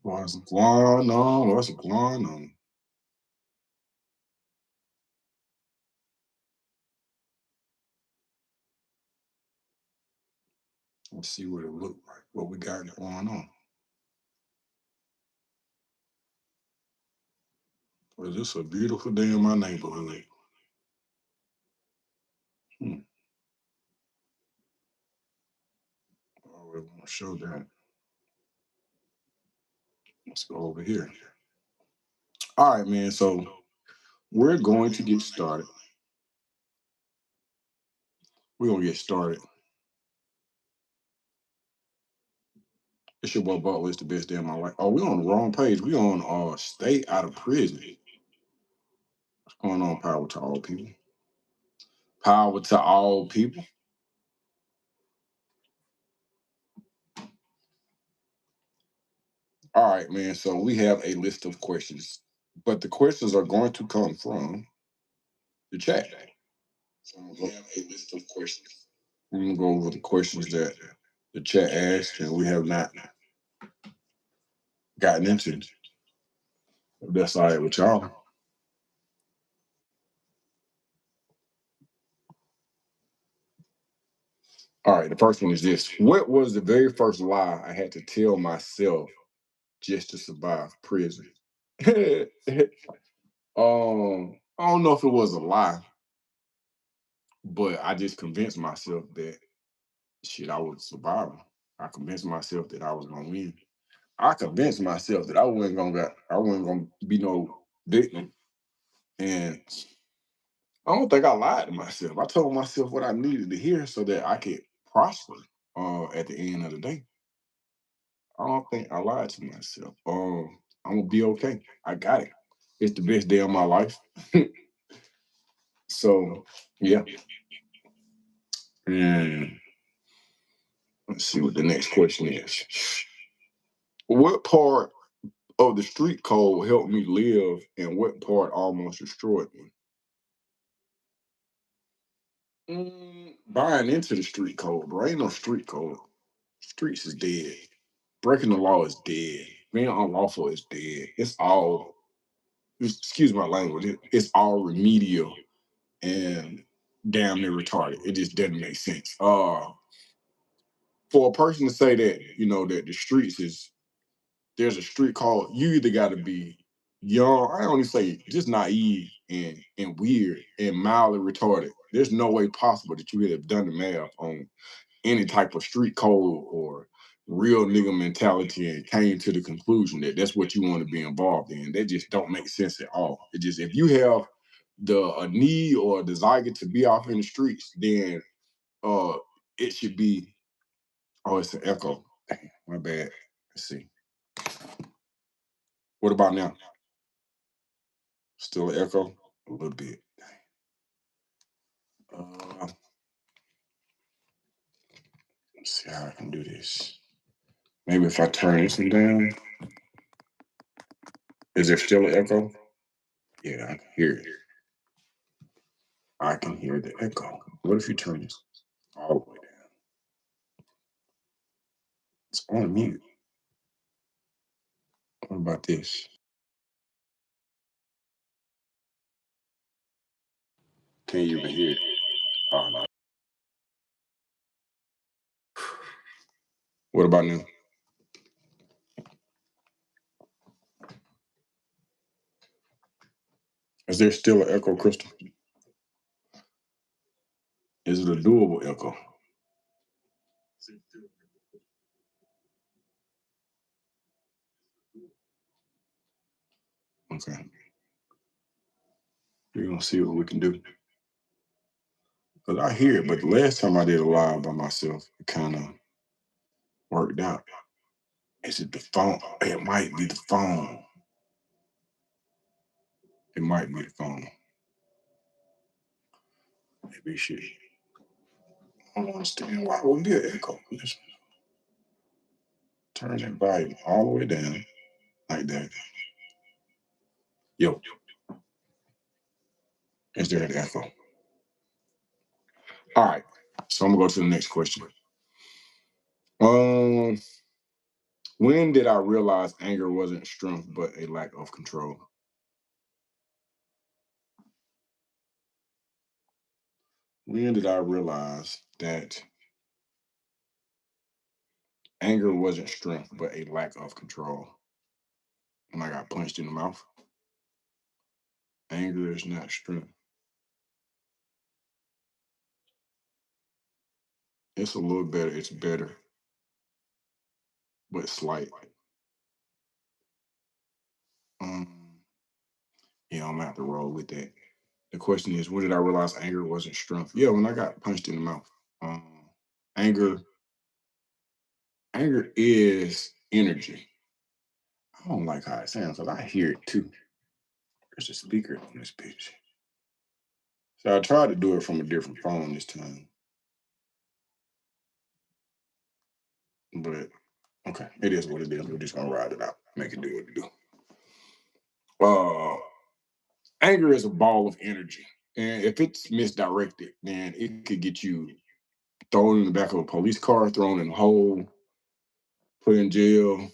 What's going on? What's going on? Let's see what it look like. What we got going on. Well, this a beautiful day in my neighborhood. Hmm. Oh, we want to show that. Let's go over here. All right, man. So we're going to get started. We're gonna get started. It's your boy Butler. It's the best day of my life. Oh, we on the wrong page. We on stay out of prison. What's going on? Power to all people. Power to all people. All right, man. So we have a list of questions, but the questions are going to come from the chat. So we have a list of questions. We're gonna go over the questions that the chat asked, and we have not gotten into. If that's all right with y'all. All right, the first one is this. What was the very first lie I had to tell myself just to survive prison? I don't know if it was a lie, but I just convinced myself that shit, I was surviving. I convinced myself that I was gonna win. I convinced myself that I wasn't gonna be no victim. And I don't think I lied to myself. I told myself what I needed to hear so that I could prosper at the end of the day. I don't think I lied to myself. I'm gonna be okay. I got it. It's the best day of my life. So yeah. And let's see what the next question is. What part of the street code helped me live and what part almost destroyed me? Buying into the street code, bro. Ain't no street code. Streets is dead. Breaking the law is dead. Being unlawful is dead. It's all, excuse my language, it's all remedial and damn near retarded. It just doesn't make sense. For a person to say that, that the streets is, there's a street called, you either got to be young, I only say just naive and weird and mildly retarded. There's no way possible that you would have done the math on any type of street code or real nigga mentality and came to the conclusion that that's what you want to be involved in. That just don't make sense at all. It just, if you have the a need or a desire to be out in the streets, then uh it should be. Oh, it's an echo. Dang, my bad. Let's see. What about now? Still an echo? A little bit. Uh, let's see how I can do this. Maybe if I turn this one down. Is there still an echo? Yeah, I can hear it. I can hear the echo. What if you turn this all the way down? It's on mute. What about this? Can you even hear it? Oh no. What about now? Is there still an echo, Crystal? Is it a doable echo? Okay. We're gonna see what we can do. Because I hear it, but the last time I did a live by myself, it kind of worked out. Is it the phone? It might be the phone. It might be the phone. Maybe it should. I don't understand why it would be an echo. Just turn that volume all the way down like that. Yo, is there an echo? All right. So I'm gonna go to the next question. Um, When did I realize anger wasn't strength but a lack of control? When did I realize that anger wasn't strength but a lack of control? When I got punched in the mouth. Anger is not strength. It's a little better. It's better, but slight. Um, yeah, I'm gonna have to roll with that. The question is, when did I realize anger wasn't strength? Yeah, when I got punched in the mouth. Um, anger, anger is energy. I don't like how it sounds because I hear it too. There's a speaker on this bitch. So I tried to do it from a different phone this time, but okay, it is what it is. We're just gonna ride it out, make it do what it do. Uh, anger is a ball of energy, and if it's misdirected, then it could get you thrown in the back of a police car, thrown in a hole, put in jail,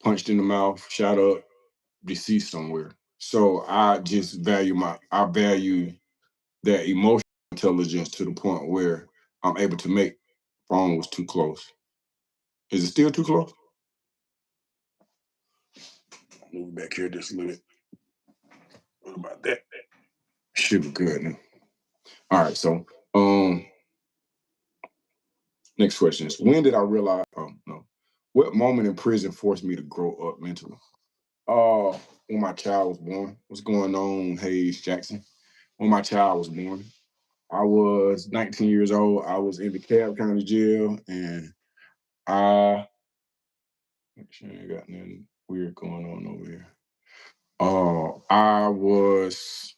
punched in the mouth, shot up, deceased somewhere. So I value that emotional intelligence to the point where I'm able to make phone was too close. Is it still too close? Move back here just a little bit. What about that? Should be good. Now. All right, so next question is, when did I realize no. What moment in prison forced me to grow up mentally? Uh when my child was born. What's going on, Hayes Jackson? When my child was born. I was 19 years old. I was in the Cab County Jail, and I make sure I ain't got nothing weird going on over here. I was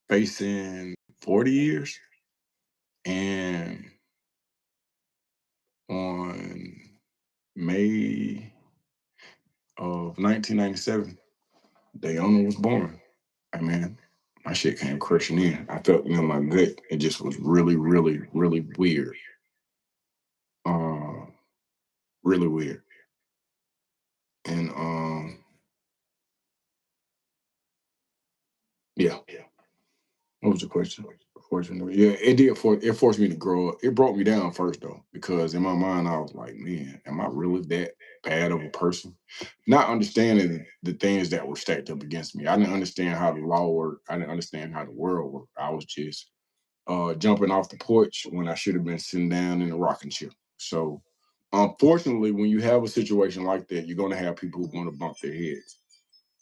facing 40 years, and on May of 1997, Dayona was born. I mean, my shit came crushing in. I felt it in my gut. It just was really, really, really weird. Uh, really weird. And yeah. What was the question? Fortunately, yeah, it did. It forced me to grow up. It broke me down first though, because in my mind I was like, man, am I really that bad of a person? Not understanding the things that were stacked up against me. I didn't understand how the law worked. I didn't understand how the world worked. I was just jumping off the porch when I should have been sitting down in a rocking chair. So, unfortunately, when you have a situation like that, you're going to have people who are going to bump their heads.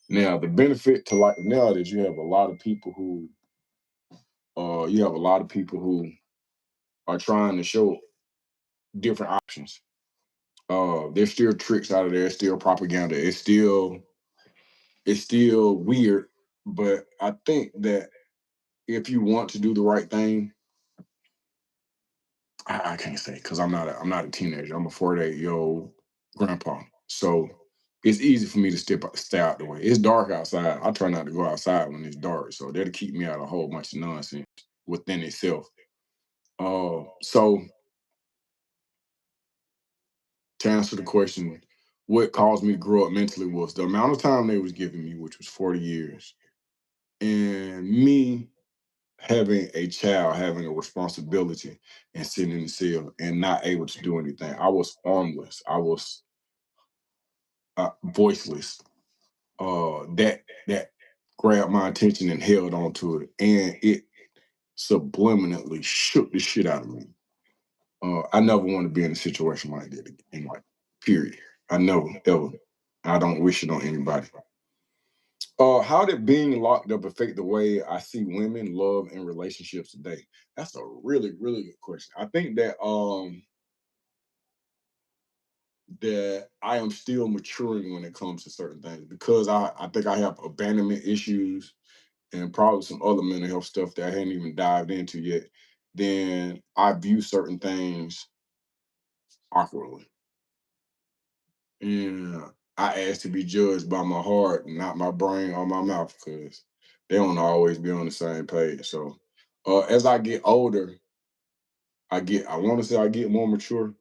Now, the benefit to life now is you have a lot of people who are trying to show different options. There's still tricks out of there. It's still propaganda. It's still weird. But I think that if you want to do the right thing, I can't say because I'm not a teenager. I'm a 48-year old grandpa. So it's easy for me to stay out the way. It's dark outside. I try not to go outside when it's dark. So that'll keep me out of a whole bunch of nonsense within itself. So to answer the question, what caused me to grow up mentally was the amount of time they was giving me, which was 40 years, and me having a child, having a responsibility, and sitting in the cell and not able to do anything. I was armless. I was voiceless. That grabbed my attention and held on to it, and it subliminally shook the shit out of me. I never want to be in a situation like that in life. Period. I never ever. I don't wish it on anybody. How did being locked up affect the way I see women, love, and relationships today? That's a really, really good question. I think that I am still maturing when it comes to certain things because I think I have abandonment issues and probably some other mental health stuff that I hadn't even dived into yet. Then I view certain things awkwardly. And I ask to be judged by my heart, not my brain or my mouth, because they don't always be on the same page. So as I get older, I want to say I get more mature,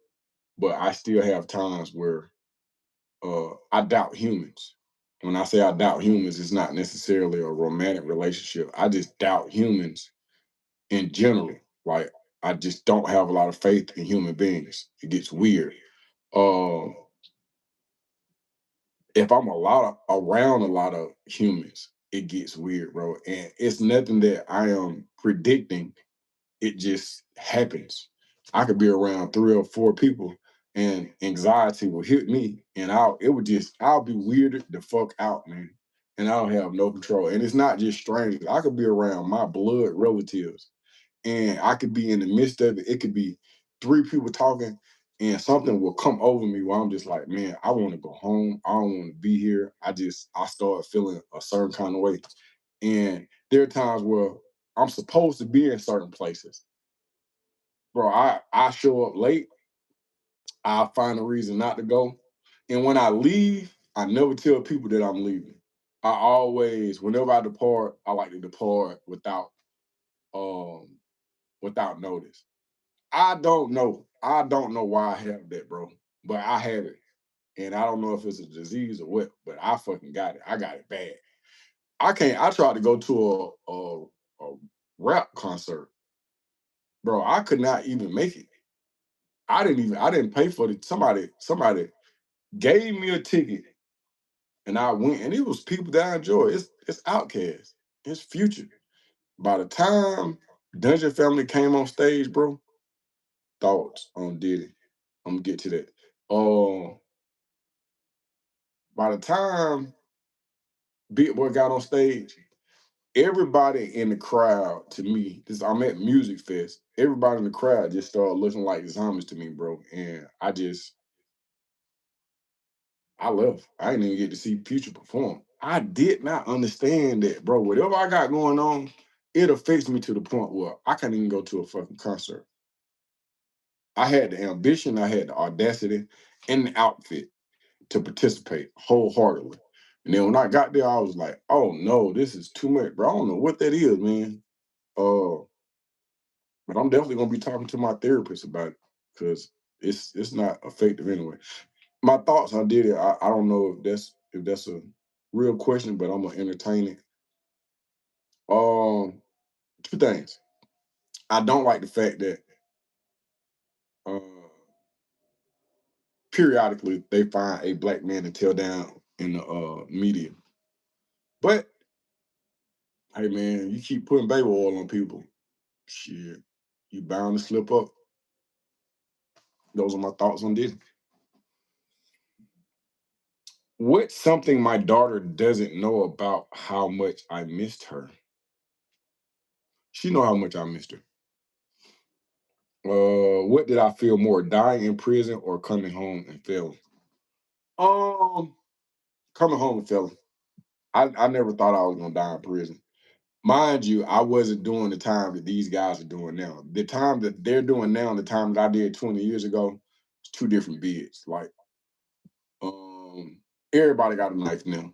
but I still have times where I doubt humans. When I say I doubt humans, it's not necessarily a romantic relationship. I just doubt humans in general. Like I just don't have a lot of faith in human beings. It gets weird. Uh, if I'm around a lot of humans, it gets weird, bro. And it's nothing that I am predicting. It just happens. I could be around 3 or 4 people and anxiety will hit me and I'll be weirded the fuck out, man. And I don't have no control. And it's not just strangers. I could be around my blood relatives and I could be in the midst of it. It could be 3 people talking and something will come over me where I'm just like, man, I want to go home. I don't want to be here. I start feeling a certain kind of way. And there are times where I'm supposed to be in certain places. Bro, I show up late. I find a reason not to go. And when I leave, I never tell people that I'm leaving. I always, whenever I depart, I like to depart um without notice. I don't know. I don't know why I have that, bro. But I have it. And I don't know if it's a disease or what, but I fucking got it. I got it bad. I tried to go to a rap concert. Bro, I could not even make it. I didn't pay for it. Somebody gave me a ticket and I went and it was people that I enjoy. It's Outkast. It's Future. By the time Dungeon Family came on stage, bro, thoughts on Diddy. I'm gonna get to that. By the time Big Boy got on stage, everybody in the crowd to me, this I'm at Music Fest, everybody in the crowd just started looking like zombies to me, bro. And I left. I didn't even get to see Future perform. I did not understand that, bro. Whatever I got going on, it affects me to the point where I can't even go to a fucking concert. I had the ambition, I had the audacity, and the outfit to participate wholeheartedly. And then when I got there, I was like, oh no, this is too much, bro. I don't know what that is, man. Uh, but I'm definitely gonna be talking to my therapist about it because it's not effective anyway. My thoughts on Diddy, I don't know if that's a real question, but I'm gonna entertain it. Um, 2 things. I don't like the fact that uh, periodically they find a black man to tell down in the media. But hey, man, you keep putting baby oil on people, shit, you bound to slip up. Those are my thoughts on this. What's something my daughter doesn't know about how much I missed her? She know how much I missed her. What did I feel more, dying in prison or coming home and failing? Um, coming home and failing. I never thought I was gonna die in prison. Mind you, I wasn't doing the time that these guys are doing now. The time that they're doing now and the time that I did 20 years ago, it's 2 different bids. Like, um, everybody got a knife now.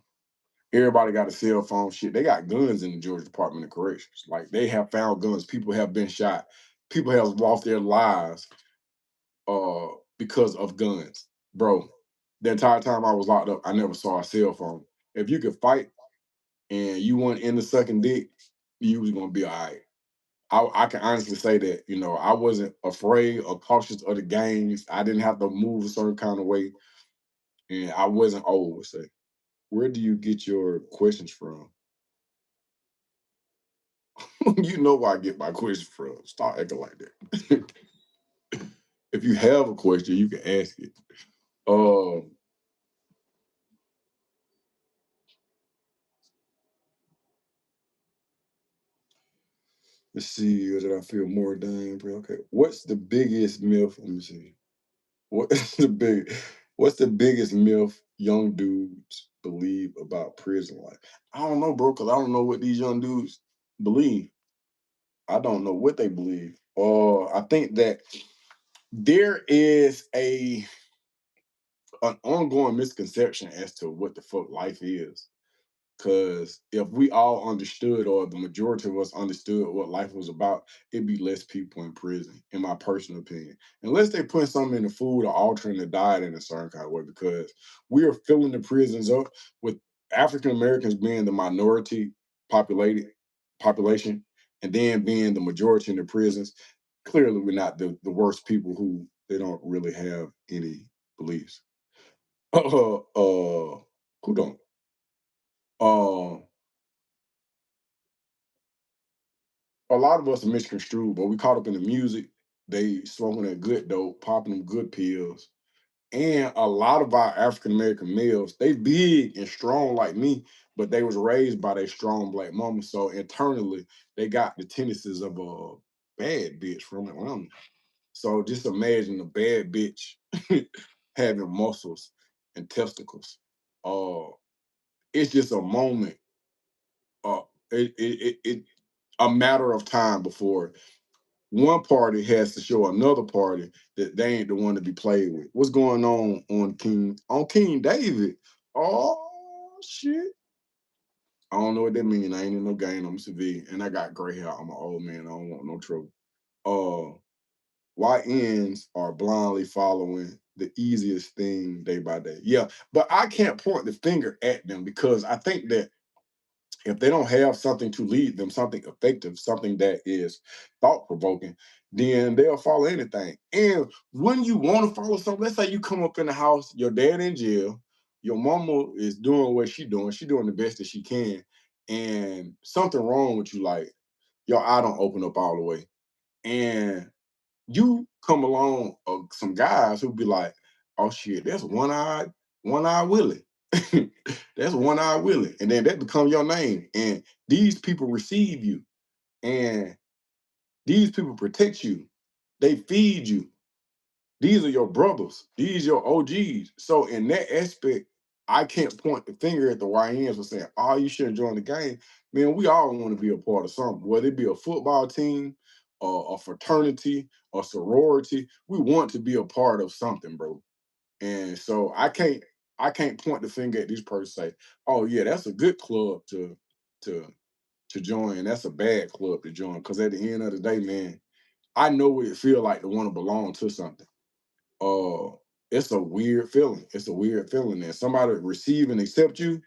Everybody got a cell phone. Shit, they got guns in the Georgia Department of Corrections. Like, they have found guns. People have been shot. People have lost their lives uh because of guns. Bro, the entire time I was locked up, I never saw a cell phone. If you could fight and you weren't in the sucking dick, you was gonna be all right. I can honestly say that, I wasn't afraid or cautious of the gangs. I didn't have to move a certain kind of way. And I wasn't old. Say, where do you get your questions from? You know where I get my questions from. Start acting like that. If you have a question, you can ask it. Um, let's see, or did I feel more dying? Okay. What's the biggest myth? Let me see. What's the big what's the biggest myth young dudes believe about prison life? I don't know, bro, because I don't know what these young dudes believe. I don't know what they believe. I think that there is an ongoing misconception as to what the fuck life is. Because if we all understood, or the majority of us understood what life was about, it'd be less people in prison, in my personal opinion. Unless they put something in the food or altering the diet in a certain kind of way, because we are filling the prisons up with African Americans being the minority populated population, and then being the majority in the prisons. Clearly, we're not the worst people who they don't really have any beliefs. Who don't? Uh, a lot of us are misconstrued, but we caught up in the music. They smoking that good dope, popping them good pills. And a lot of our African American males, they big and strong like me, but they was raised by their strong black mama. So internally, they got the tendencies of a bad bitch from Atlanta. So just imagine a bad bitch having muscles and testicles. Uh, it's just a moment. Uh, it a matter of time before one party has to show another party that they ain't the one to be played with. What's going on King David? Oh shit. I don't know what that means. I ain't in no game. I'm a civilian. And I got gray hair. I'm an old man. I don't want no trouble. YNs are blindly following the easiest thing day by day. Yeah, but I can't point the finger at them, because I think that if they don't have something to lead them, something effective, something that is thought provoking, then they'll follow anything. And when you want to follow something, let's say you come up in the house, your dad in jail, your mama is doing what she doing the best that she can, and something wrong with you, like your eye don't open up all the way, and you come along, some guys who be like, "Oh shit, that's one eye Willie." That's one eye Willie, and then that become your name. And these people receive you, and these people protect you. They feed you. These are your brothers. These your OGs. So in that aspect, I can't point the finger at the YNs for saying, "Oh, you shouldn't join the game." Man, we all want to be a part of something, whether it be a football team, or a fraternity, or sorority. We want to be a part of something, bro. And so I can't point the finger at this person and say, "Oh yeah, that's a good club to to join. That's a bad club to join." Because at the end of the day, man, I know what it feel like to want to belong to something. uh it's a weird feeling. It's a weird feeling that somebody receive and accept you.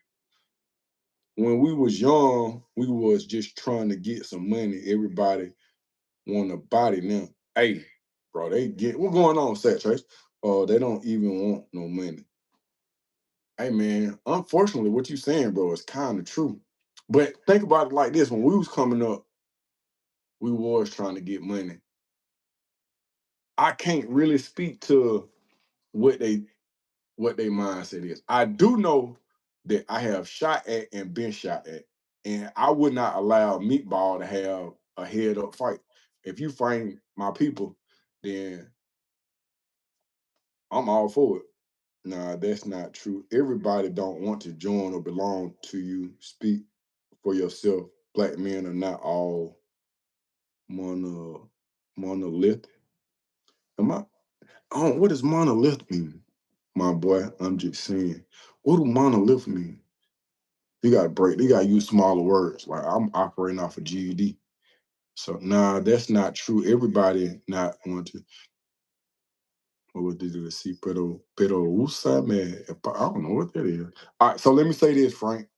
When we was young, we was just trying to get some money. Everybody want a body now. Hey, bro, they get what's going on, Sat Trace. They don't even want no money. Hey man, unfortunately, what you saying, bro, is kind of true. But think about it like this: when we was coming up, we was trying to get money. I can't really speak to what they mindset is. I do know that I have shot at and been shot at, and I would not allow Meatball to have a head up fight. If you frame my people, then I'm all for it. Nah, that's not true. Everybody don't want to join or belong to you. Speak for yourself. Black men are not all mono monolithic. Am I? Oh, what does monolith mean, my boy? I'm just saying. What do monolith mean? You gotta break. You gotta use smaller words. Like I'm operating off a GED. So nah, that's not true. Everybody not want to. What would they do to see? Pero usa me. I don't know what that is. All right. So let me say this, Frank.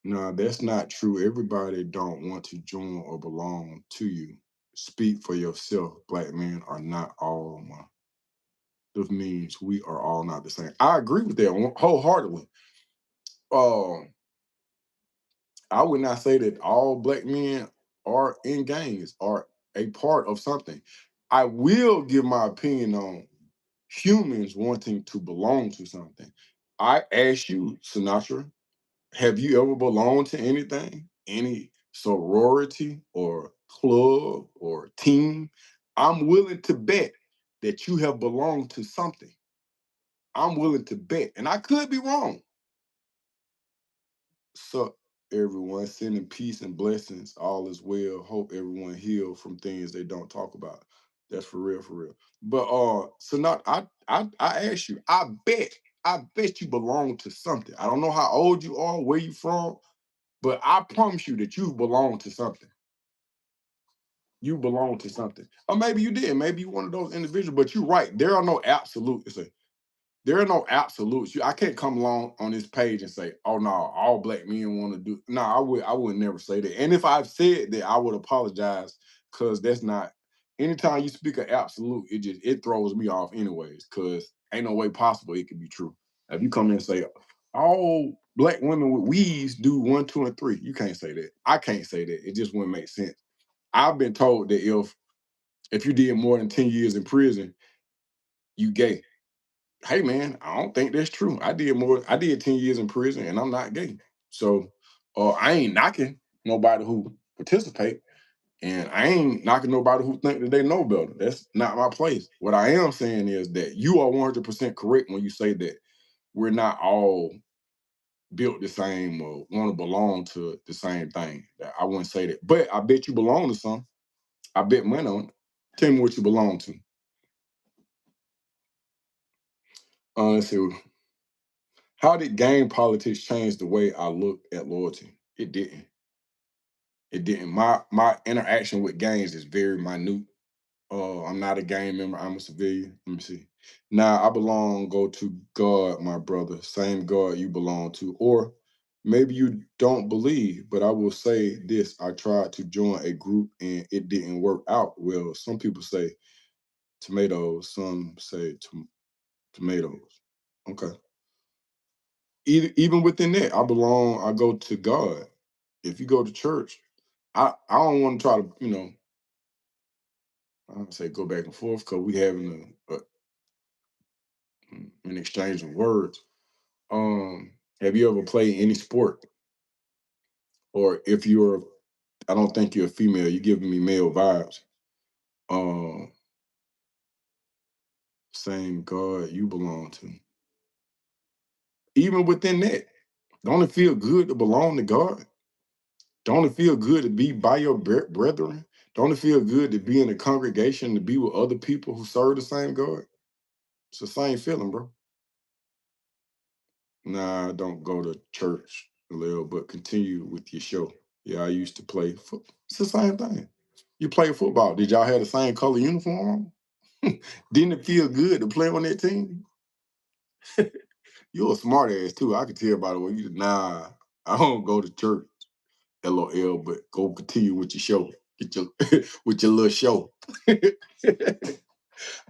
No, that's not true. Everybody don't want to join or belong to you. Speak for yourself. Black men are not all one. This means we are all not the same. I agree with that wholeheartedly. Um, I would not say that all black men are in gangs, are a part of something. I will give my opinion on humans wanting to belong to something. I ask you, Sinatra, have you ever belonged to anything? Any sorority or club or team? I'm willing to bet that you have belonged to something. I'm willing to bet, and I could be wrong. So, everyone, sending peace and blessings. All is well. Hope everyone heal from things they don't talk about. That's for real, for real. But so not I ask you, I bet. I bet you belong to something. I don't know how old you are, where you from, but I promise you that you belong to something. You belong to something. Or maybe you did. Maybe you one of those individuals, but you're right. There are no absolutes. There are no absolutes. I can't come along on this page and say, "Oh no, all black men want to do." No, I would never say that. And if I've said that, I would apologize because that's not. Anytime you speak of absolute, it throws me off anyways. Because ain't no way possible it could be true. If you come in and say all black women with weaves do one, two, and three, you can't say that. I can't say that. It just wouldn't make sense. I've been told that if you did more than 10 years in prison, you gay. Hey man, I don't think that's true. I did 10 years in prison and I'm not gay. So I ain't knocking nobody who participate, and I ain't knocking nobody who think that they know better. That's not my place. What I am saying is that you are 100% correct when you say that we're not all built the same or want to belong to the same thing. I wouldn't say that. But I bet you belong to some. I bet money on it. Tell me what you belong to. Let's see. How did game politics change the way I look at loyalty? It didn't. It didn't. My interaction with games is very minute. I'm not a gang member. I'm a civilian. Let me see. Now I belong. Go to God, my brother. Same God you belong to, or maybe you don't believe. But I will say this: I tried to join a group and it didn't work out well. Some people say tomatoes. Some say tomatoes. Okay. Even within that, I belong. I go to God. If you go to church, I don't want to try to I don't say go back and forth because we having an exchange of words. Have you ever played any sport? Or if you're, I don't think you're a female. You're giving me male vibes. Um, Same God you belong to. Even within that, don't it feel good to belong to God? Don't it feel good to be by your brethren? Don't it feel good to be in a congregation to be with other people who serve the same God? It's the same feeling, bro. Nah, I don't go to church, Lil, but continue with your show. Yeah, I used to play football. It's the same thing. You play football. Did y'all have the same color uniform on? Didn't it feel good to play on that team? You're a smart ass too. I can tell by the way you. Nah, I don't go to church. LOL, but go continue with your show. Get your with your little show.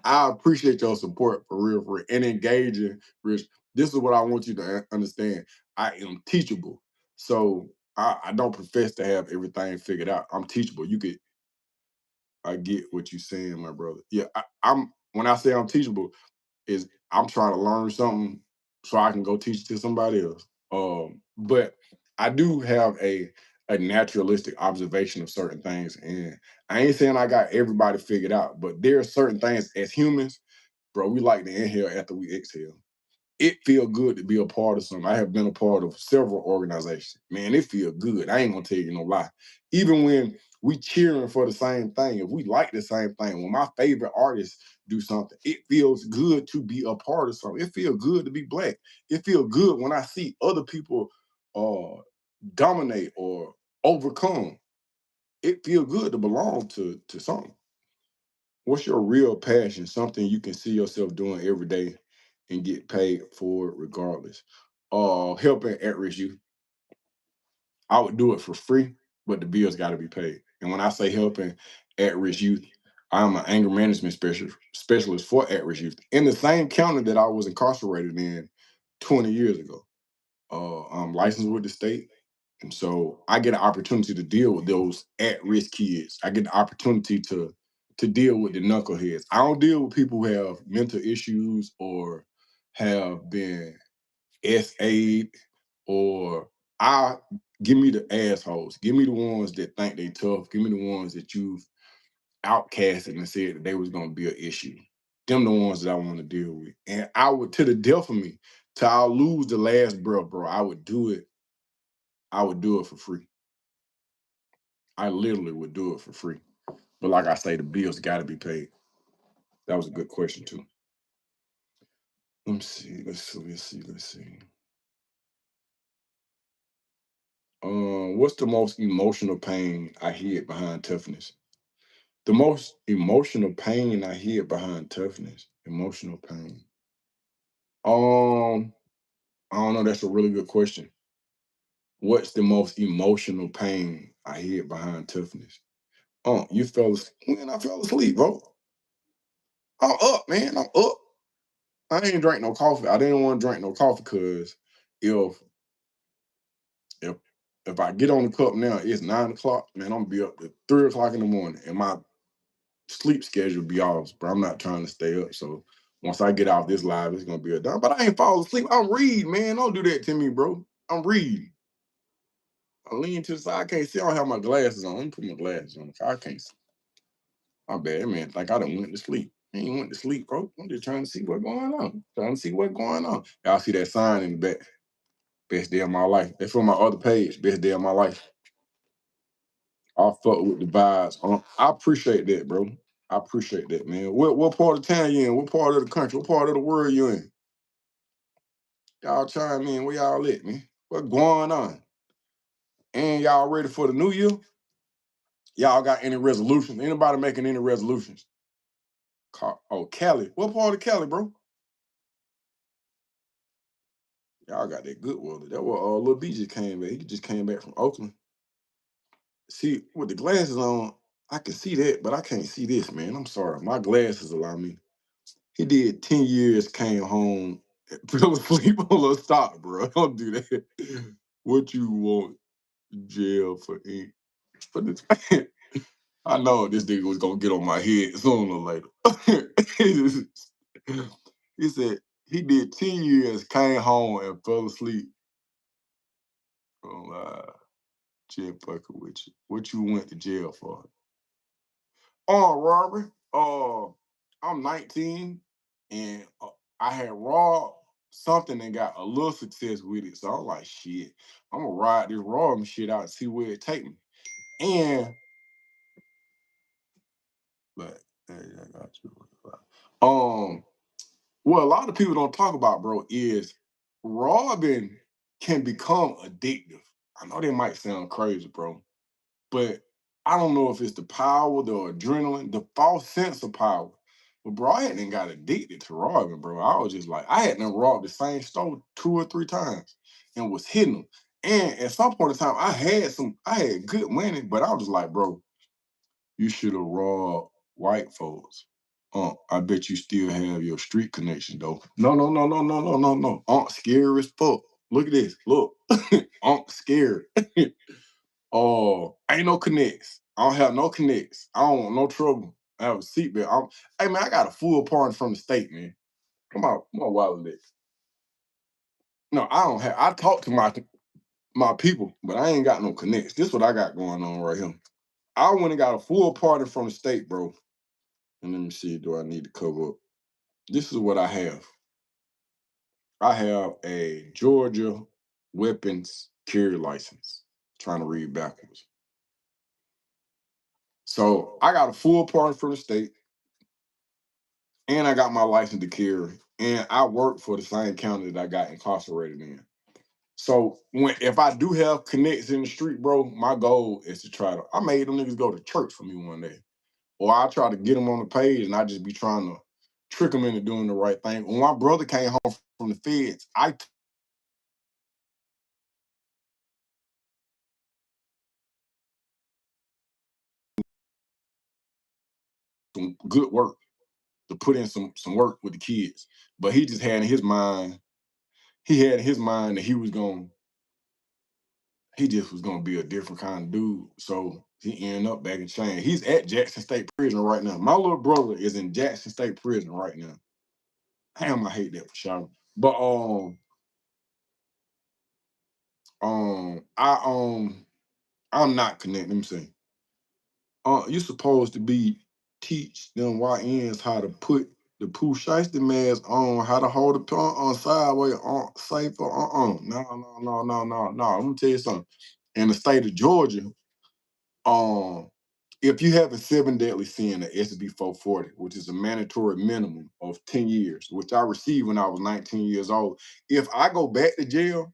I appreciate your support for real, and engaging, Rich. This is what I want you to understand. I am teachable, so I don't profess to have everything figured out. I'm teachable. I get what you're saying, my brother. Yeah, I'm. When I say I'm teachable, is I'm trying to learn something so I can go teach it to somebody else. But I do have a naturalistic observation of certain things, and I ain't saying I got everybody figured out, but there are certain things as humans, bro. We like to inhale after we exhale. It feel good to be a part of something. I have been a part of several organizations. Man, it feel good. I ain't gonna tell you no lie. Even when we cheering for the same thing, if we like the same thing, when my favorite artists do something, it feels good to be a part of something. It feels good to be black. It feels good when I see other people uh dominate or overcome. It feels good to belong to something. What's your real passion? Something you can see yourself doing every day and get paid for it regardless. Helping at-risk youth. I would do it for free, but the bills got to be paid. And when I say helping at-risk youth, I'm an anger management specialist for at-risk youth in the same county that I was incarcerated in 20 years ago. I'm licensed with the state. And so I get an opportunity to deal with those at-risk kids. I get the opportunity to deal with the knuckleheads. I don't deal with people who have mental issues or have been SA'd or I give me the assholes. Give me the ones that think they tough. Give me the ones that you've outcasted and said that they was gonna be an issue. Them the ones that I want to deal with. And I would to the death of me, till I lose the last breath, bro. I would do it for free. I literally would do it for free. But like I say, the bills got to be paid. That was a good question too. Let me see. Let's see. What's the most emotional pain I hid behind toughness? The most emotional pain I hid behind toughness. Emotional pain. Um, I don't know. That's a really good question. What's the most emotional pain I hid behind toughness? You fell asleep. When I fell asleep, bro. I'm up, man. I'm up. I ain't drink no coffee. I didn't want to drink no coffee because if if if I get on the cup now, it's 9 o'clock. Man, I'm gonna be up at 3 o'clock in the morning, and my sleep schedule be off. But I'm not trying to stay up. So once I get off this live, it's gonna be a done. But I ain't fall asleep. I'm reading, man. Don't do that to me, bro. I'm reading. I lean to the side. I can't see. I don't have my glasses on. Let me put my glasses on. I can't see. My bad, man. Like I done went to sleep. I ain't went to sleep, bro. I'm just trying to see what's going on. Trying to see what's going on. Y'all see that sign in the back? Best day of my life. That's from my other page. Best day of my life. I fuck with the vibes. I appreciate that, bro. I appreciate that, man. What part of town you in? What part of the country? What part of the world you in? Y'all chime in. Where y'all at, man? What going on? And y'all ready for the new year? Y'all got any resolutions? Anybody making any resolutions? Oh, Cali. What part of Cali, bro? Y'all got that good weather. That was Lil B just came back. He just came back from Oakland. See, with the glasses on, I can see that, but I can't see this, man. I'm sorry. My glasses allow me. He did 10 years, came home, fell asleep on a stop, bro. Don't do that. What you want jail for ink? But this, I know this nigga was gonna get on my head sooner or later. He said he did 10 years, came home and fell asleep. Oh, jail fucking with you. What you went to jail for? Oh, robbery. I'm 19 and I had robbed something and got a little success with it. So I'm like, shit, I'm gonna ride this robbing shit out and see where it take me. And but hey, I got you. Um, what a lot of people don't talk about, bro, is robbing can become addictive. I know that might sound crazy, bro, but I don't know if it's the power, the adrenaline, the false sense of power. But bro, I hadn't got addicted to robbing, bro. I was just like, I hadn't robbed the same store 2 or 3 times and was hitting them. And at some point in time, I had good money, but I was just like, bro, you should have robbed white folks. I bet you still have your street connection though. No, no, no, no, no, no, no, no. Scary as fuck. Look at this. Look. Scared. Oh, ain't no connects. I don't have no connects. I don't want no trouble. I have a seatbelt. Hey man, I got a full pardon from the state, man. Come on, Wilder. No, I don't have. I talk to my people, but I ain't got no connects. This is what I got going on right here. I went and got a full pardon from the state, bro. And let me see, do I need to cover up? This is what I have. I have a Georgia weapons carry license. Trying to read backwards. So I got a full pardon from the state. And I got my license to carry, and I work for the same county that I got incarcerated in. So if I do have connects in the street, bro, my goal is to try to. I made them niggas go to church for me one day, or I try to get them on the page, and I just be trying to trick them into doing the right thing. When my brother came home from the feds, I took some good work to put in some work with the kids, but he just had in his mind. He had in his mind that he just was gonna be a different kind of dude. So he ended up back in China. He's at Jackson State Prison right now. My little brother is in Jackson State Prison right now. Damn, I hate that for sure. But I I'm not connected. Let me see. You're supposed to be teach them YNs how to put the Pooh Shiesty mask on, how to hold the tongue on sideways, on safer. No, no, no, no, no, no. Let me tell you something. In the state of Georgia, um, if you have a 7 deadly sin, the SB 440, which is a mandatory minimum of 10 years, which I received when I was 19 years old, if I go back to jail,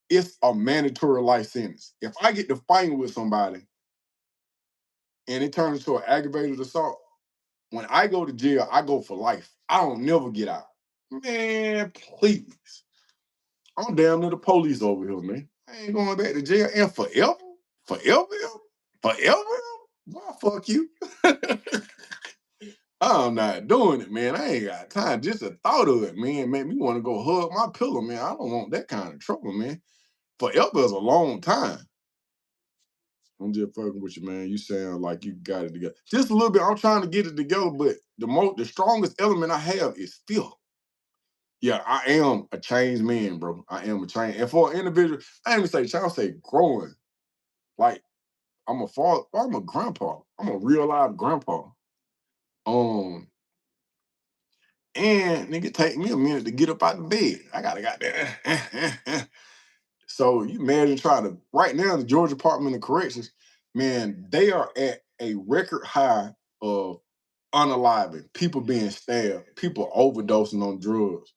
it's a mandatory life sentence. If I get to fighting with somebody and it turns into an aggravated assault, when I go to jail, I go for life. I don't never get out. Man, please. I'm damn near the police over here, man. I ain't going back to jail and forever? Forever? Forever? Well, fuck you. I'm not doing it, man. I ain't got time. Just the thought of it, man, made me want to go hug my pillow, man. I don't want that kind of trouble, man. Forever is a long time. I'm just fucking with you, man. You sound like you got it together. Just a little bit. I'm trying to get it together, but the strongest element I have is fear. Yeah, I am a changed man, bro. I am a changed. And for an individual, I ain't even say child, say growing. Like I'm a father, I'm a grandpa. I'm a real live grandpa. Um, and nigga take me a minute to get up out of bed. I gotta got that. So you imagine trying to right now the Georgia Department of Corrections, man, they are at a record high of unaliving, people being stabbed, people overdosing on drugs.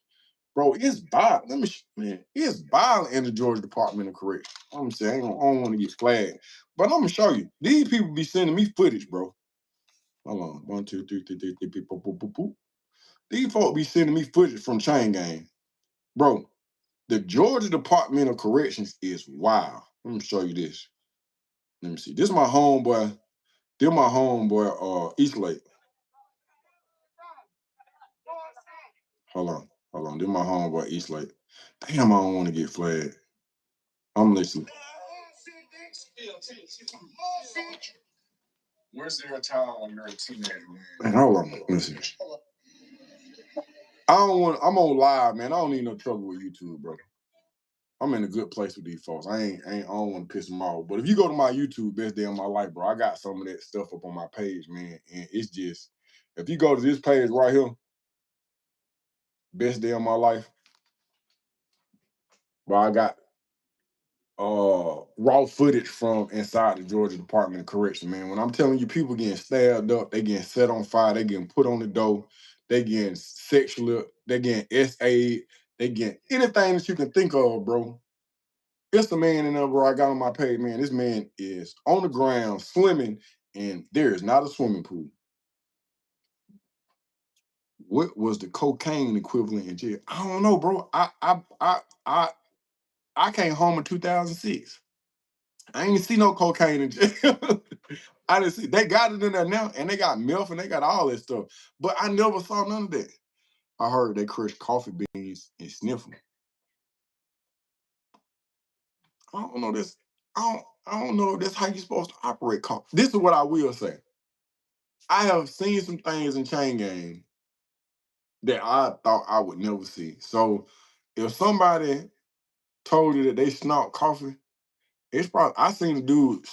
Bro, it's violent. Man, it's violent in the Georgia Department of Corrections. I'm saying I don't want to get flagged, but I'm gonna show you. These people be sending me footage, bro. Hold on, 1, 2, 3, 3, 3, 3, boop, boop, boop, boop. These folks be sending me footage from Chain Gang, bro. The Georgia Department of Corrections is wild. Let me show you this. Let me see. This is my homeboy. This my homeboy, East Lake. Hold on. This my homeboy, East Lake. Damn, I don't want to get flagged. I'm listening. Where's there a time when you're a teenager? Man, hold on. Listen. I don't want. I'm on live, man. I don't need no trouble with YouTube, bro. I'm in a good place with these folks. I don't want to piss them off. But if you go to my YouTube, best day of my life, bro, I got some of that stuff up on my page, man. And it's just, if you go to this page right here, best day of my life, bro, I got raw footage from inside the Georgia Department of Correction, man. When I'm telling you, people getting stabbed up, they getting set on fire, they getting put on the door, they getting sexually, they getting SA, they getting anything that you can think of, bro. It's the man in there, bro. I got on my page, man. This man is on the ground swimming, and there is not a swimming pool. What was the cocaine equivalent in jail? I don't know, bro. I came home in 2006. I ain't see no cocaine in jail. I didn't see. They got it in there now, and they got milk and they got all that stuff. But I never saw none of that. I heard they crush coffee beans and sniff them. I don't know this. I don't know if that's how you're supposed to operate coffee. This is what I will say. I have seen some things in Chain Gang that I thought I would never see. So if somebody told you that they snort coffee, it's probably I seen the dude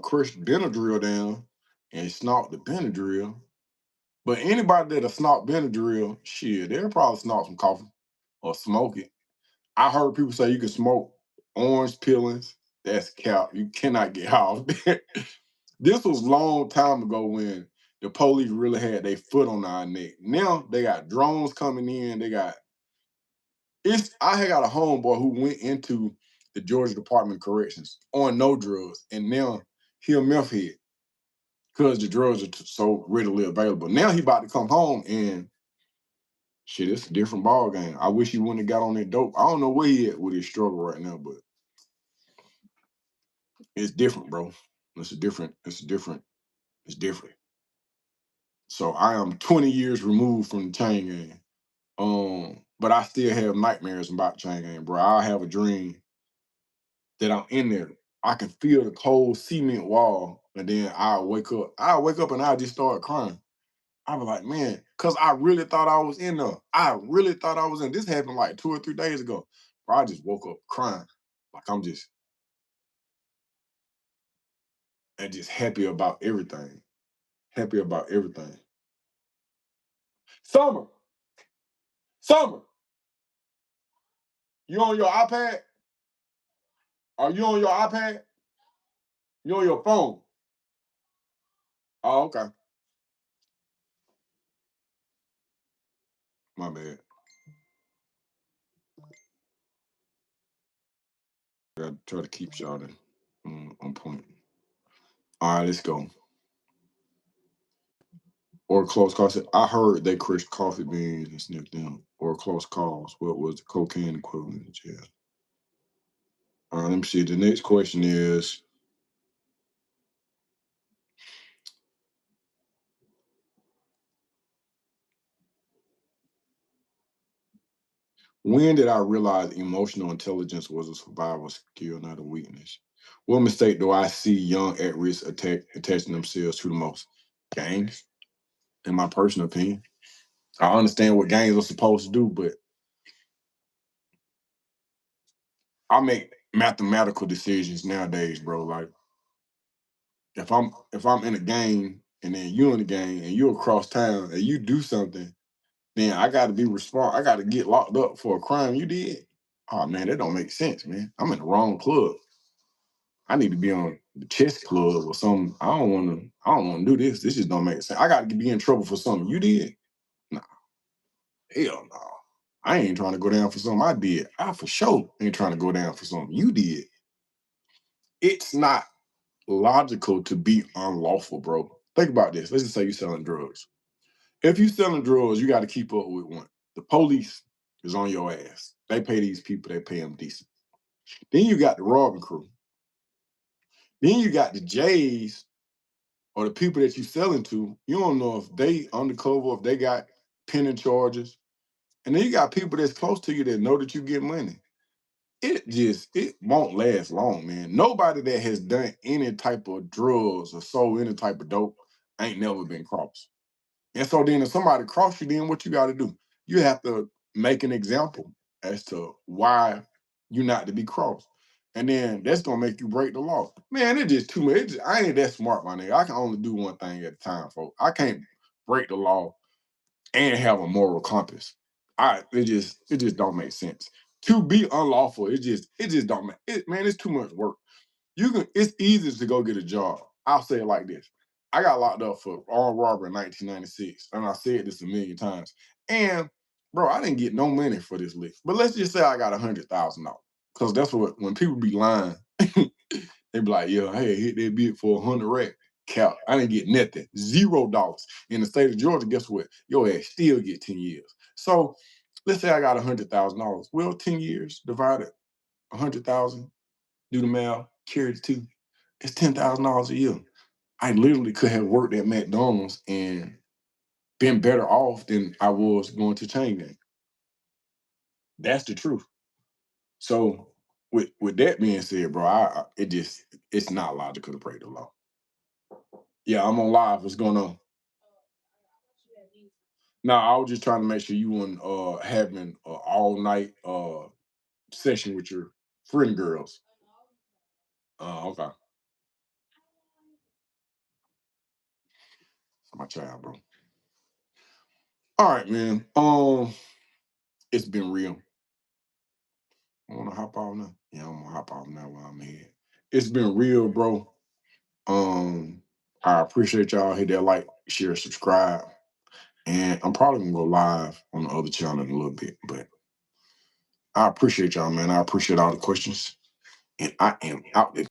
crush Benadryl down and snort the Benadryl. But anybody that'll snort Benadryl, shit, they'll probably snort some coffee or smoke it. I heard people say you can smoke orange peelings. That's cap. You cannot get off. This was a long time ago when the police really had their foot on our neck. Now they got drones coming in. They got I had got a homeboy who went into the Georgia Department of Corrections on no drugs, and now he a meth head because the drugs are so readily available. Now he about to come home and shit, it's a different ball game. I wish he wouldn't have got on that dope. I don't know where he at with his struggle right now, but it's different, bro. It's different. So I am 20 years removed from the chain gang. But I still have nightmares about chain gang, bro. I have a dream that I'm in there. I can feel the cold cement wall, and then I'll wake up. I'll wake up and I'll just start crying. I was like, man, because I really thought I was in there. I really thought I was in. This happened like 2 or 3 days ago. Bro, I just woke up crying. Like I'm just and just happy about everything. Happy about everything. Summer, Summer, you on your iPad? Are you on your iPad? You on your phone? Oh, okay. My bad. I try to keep y'all on point. All right, let's go. Or close calls. I heard they crushed coffee beans and sniffed them. Or close calls. What was the cocaine equivalent in jail? All right, let me see. The next question is, when did I realize emotional intelligence was a survival skill, not a weakness? What mistake do I see young at risk attaching themselves to the most? Gangs, in my personal opinion. I understand what gangs are supposed to do, but I make mathematical decisions nowadays, bro. Like if I'm in a game and then you in a game and you across town and you do something, then I gotta be responsible. I gotta get locked up for a crime you did. Oh man, that don't make sense, man. I'm in the wrong club. I need to be on the chess club or something. I don't wanna do this. This just don't make sense. I gotta be in trouble for something you did. Nah, hell no. I ain't trying to go down for something I did. I for sure ain't trying to go down for something you did. It's not logical to be unlawful, bro. Think about this. Let's just say you're selling drugs. If you're selling drugs, you got to keep up with one. The police is on your ass. They pay these people, they pay them decent. Then you got the robbing crew. Then you got the J's or the people that you selling to. You don't know if they undercover, if they got pending charges. And then you got people that's close to you that know that you get money. It won't last long, man. Nobody that has done any type of drugs or sold any type of dope ain't never been crossed. And so then if somebody cross you, then what you got to do? You have to make an example as to why you're not to be crossed. And then that's gonna make you break the law. Man, it's just too much. I ain't that smart, my nigga. I can only do one thing at a time, folks. I can't break the law and have a moral compass. It just don't make sense. To be unlawful, it just don't make it, man, it's too much work. It's easy to go get a job. I'll say it like this. I got locked up for armed robbery in 1996, and I said this a million times. And bro, I didn't get no money for this lick. But let's just say I got $100,000. Because that's what when people be lying, they be like, yeah, hey, hit that bid for 100 rack. Cap. I didn't get nothing. $0. In the state of Georgia, guess what? Your ass still get 10 years. So let's say I got $100,000. Well, 10 years divided 100,000, do the math, carry the two. It's $10,000 a year. I literally could have worked at McDonald's and been better off than I was going to chain gang. That's the truth. So with that being said, bro, it's not logical to break the law. Yeah, I'm on live. What's going on? No, I was just trying to make sure you weren't having an all night session with your friend girls. Okay. My child, bro. All right, man. It's been real. I want to hop off now. Yeah, I'm gonna hop off now while I'm here. It's been real, bro. I appreciate y'all. Hit that like, share, subscribe, and I'm probably gonna go live on the other channel in a little bit. But I appreciate y'all, man. I appreciate all the questions, and I am out there.